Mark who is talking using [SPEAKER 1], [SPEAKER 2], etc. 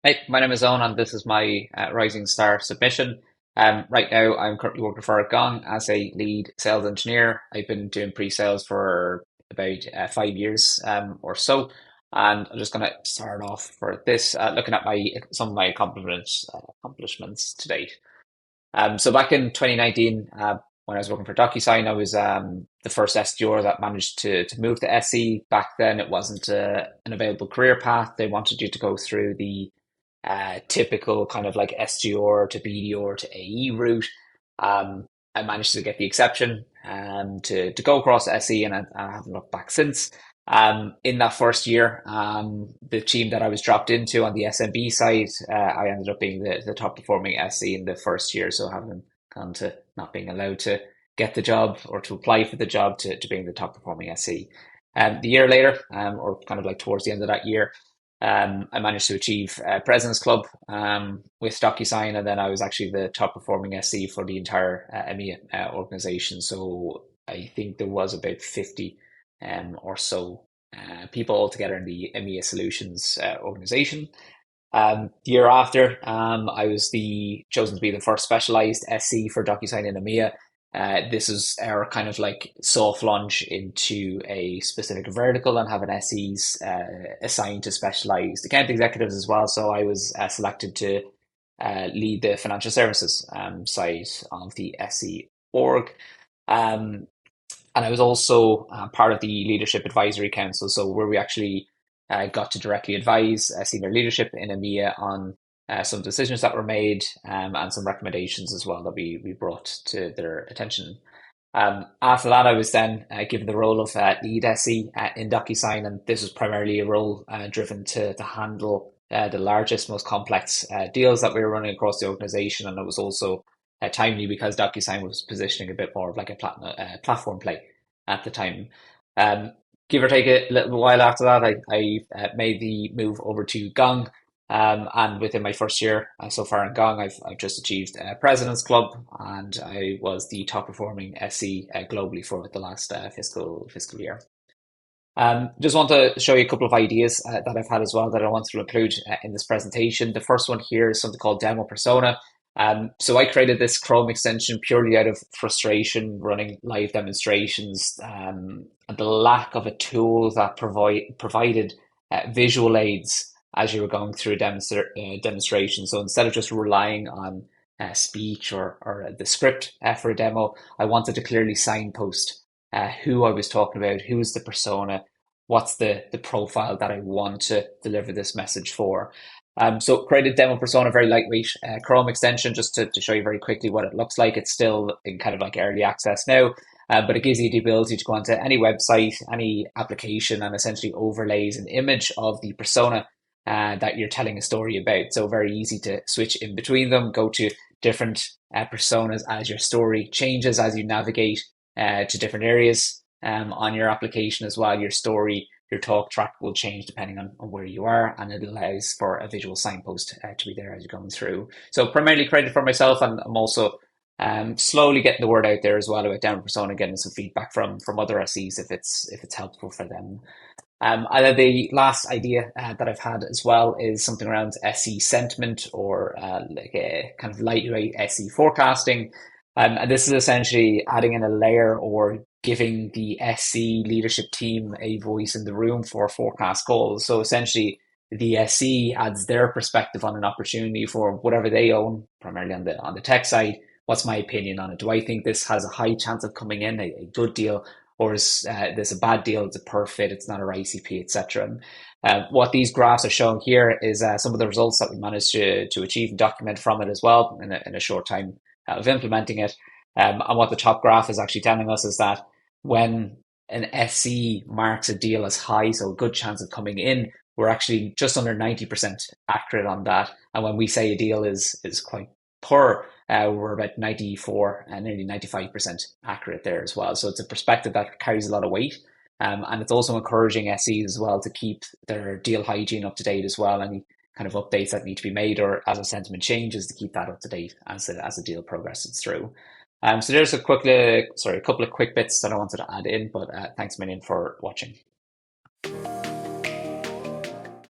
[SPEAKER 1] Hey, my name is Owen, and this is my Rising Star submission. Right now, I'm currently working for Gong as a lead sales engineer. I've been doing pre-sales for about 5 years or so, and I'm just going to start off for this looking at my some of my accomplishments to date. So back in 2019, when I was working for DocuSign, I was the first SDR that managed to move to SE. Back then, it wasn't an available career path. They wanted you to go through the typical kind of like SGR to BDR to AE route. I managed to get the exception to go across SE, and I haven't looked back since. In that first year, the team that I was dropped into on the SMB side, I ended up being the top performing SE in the first year. So having gone to not being allowed to get the job or to apply for the job to being the top performing SE. The year later, or kind of like towards the end of that year, I managed to achieve President's Club with DocuSign, and then I was actually the top performing SE for the entire EMEA organization. So I think there was about 50 or so people altogether in the EMEA Solutions organization. The year after, I was the chosen to be the first specialized SC for DocuSign in EMEA. This is our kind of like soft launch into a specific vertical and having SEs assigned to specialized account executives as well. So I was selected to lead the financial services side of the SE org. Um, and I was also part of the Leadership Advisory Council, so where we actually got to directly advise senior leadership in EMEA on some decisions that were made and some recommendations as well that we brought to their attention. After that, I was then given the role of lead SE in DocuSign, and this was primarily a role driven to handle the largest, most complex deals that we were running across the organization, and it was also timely because DocuSign was positioning a bit more of like a platform play at the time. Um, Give or take a little while after that, I made the move over to Gong. And within my first year so far in Gong, I've just achieved President's Club, and I was the top performing SC globally for the last fiscal year. Just want to show you a couple of ideas that I've had as well that I want to include in this presentation. The first one here is something called Demo Persona. So I created this Chrome extension purely out of frustration running live demonstrations and the lack of a tool that provided visual aids as you were going through a demonstration. So instead of just relying on speech or the script for a demo, I wanted to clearly signpost who I was talking about, who's the persona, what's the profile that I want to deliver this message for. So created demo persona, very lightweight Chrome extension, just to show you very quickly what it looks like. It's still in kind of like early access now, but it gives you the ability to go onto any website, any application, and essentially overlays an image of the persona that you're telling a story about. So very easy to switch in between them, go to different personas as your story changes, as you navigate to different areas on your application as well. Your story, your talk track will change depending on where you are, and it allows for a visual signpost to be there as you're going through. So primarily created for myself, and I'm also slowly getting the word out there as well about Down Persona, getting some feedback from other SEs if it's helpful for them. And then the last idea that I've had as well is something around SE sentiment or like a kind of lightweight SE forecasting. And this is essentially adding in a layer or giving the SE leadership team a voice in the room for forecast goals. So essentially, the SE adds their perspective on an opportunity for whatever they own, primarily on the tech side. What's my opinion on it? Do I think this has a high chance of coming in, a good deal, or is this a bad deal? It's a poor fit. It's not a ICP, etc. What these graphs are showing here is some of the results that we managed to achieve and document from it as well in a short time of implementing it. And what the top graph is actually telling us is that when an SE marks a deal as high, so a good chance of coming in, we're actually just under 90% accurate on that. And when we say a deal is quite poor, we're about 94 and nearly 95% accurate there as well. So it's a perspective that carries a lot of weight. And it's also encouraging SEs as well to keep their deal hygiene up to date as well. Any kind of updates that need to be made or as a sentiment changes to keep that up to date as the deal progresses through. So there's a couple of quick bits that I wanted to add in, but thanks a million for watching.